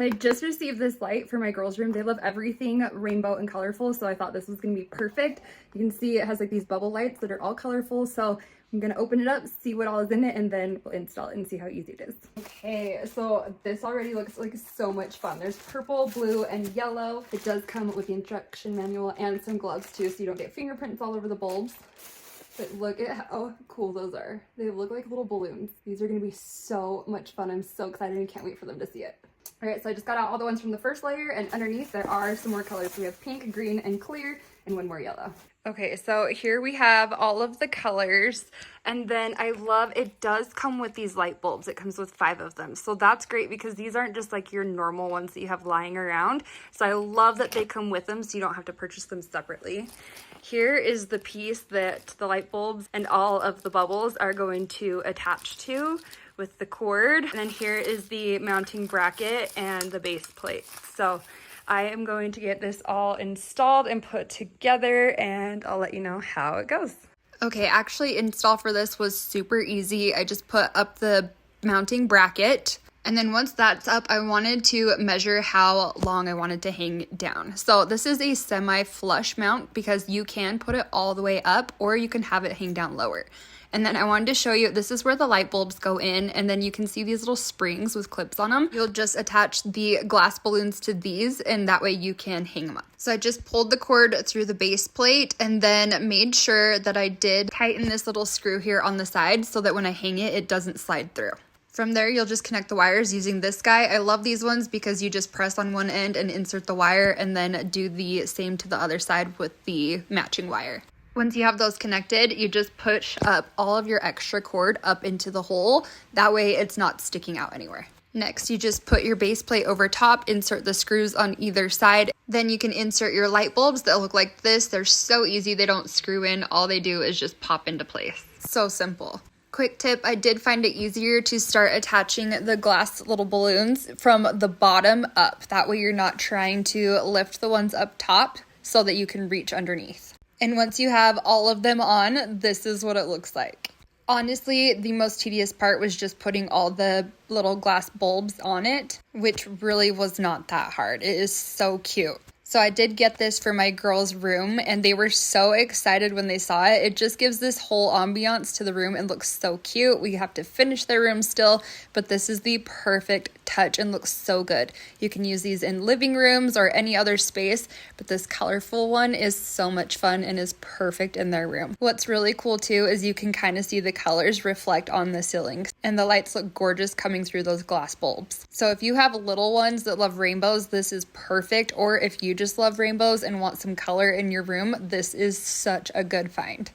I just received this light for my girls' room. They love everything rainbow and colorful, so I thought this was going to be perfect. You can see it has like these bubble lights that are all colorful, so I'm going to open it up, see what all is in it, and then we'll install it and see how easy it is. Okay, so this already looks like so much fun. There's purple, blue, and yellow. It does come with the instruction manual and some gloves too, so you don't get fingerprints all over the bulbs. But look at how cool those are. They look like little balloons. These are going to be so much fun. I'm so excited and can't wait for them to see it. All right, so I just got out all the ones from the first layer, and underneath there are some more colors. So we have pink, green, and clear, and one more yellow. Okay, so here we have all of the colors, and then I love, it does come with these light bulbs. It comes with 5 of them. So that's great because these aren't just like your normal ones that you have lying around. So I love that they come with them so you don't have to purchase them separately. Here is the piece that the light bulbs and all of the bubbles are going to attach to with the cord. And then here is the mounting bracket and the base plate. So I am going to get this all installed and put together, and I'll let you know how it goes. Okay, actually install for this was super easy. I just put up the mounting bracket, and then once that's up, I wanted to measure how long I wanted to hang down. So this is a semi-flush mount because you can put it all the way up or you can have it hang down lower. And then I wanted to show you, this is where the light bulbs go in, and then you can see these little springs with clips on them. You'll just attach the glass balloons to these, and that way you can hang them up. So I just pulled the cord through the base plate and then made sure that I did tighten this little screw here on the side so that when I hang it, it doesn't slide through. From there, you'll just connect the wires using this guy. I love these ones because you just press on one end and insert the wire, and then do the same to the other side with the matching wire. Once you have those connected, you just push up all of your extra cord up into the hole. That way it's not sticking out anywhere. Next, you just put your base plate over top, insert the screws on either side. Then you can insert your light bulbs that look like this. They're so easy, they don't screw in. All they do is just pop into place. So simple. Quick tip, I did find it easier to start attaching the glass little balloons from the bottom up. That way you're not trying to lift the ones up top so that you can reach underneath. And once you have all of them on, this is what it looks like. Honestly, the most tedious part was just putting all the little glass bulbs on it, which really was not that hard. It is so cute. So I did get this for my girls' room, and they were so excited when they saw it. It just gives this whole ambiance to the room and looks so cute. We have to finish their room still, but this is the perfect touch and looks so good. You can use these in living rooms or any other space, but this colorful one is so much fun and is perfect in their room. What's really cool too is you can kind of see the colors reflect on the ceiling, and the lights look gorgeous coming through those glass bulbs. So if you have little ones that love rainbows, this is perfect, or if you just love rainbows and want some color in your room, this is such a good find.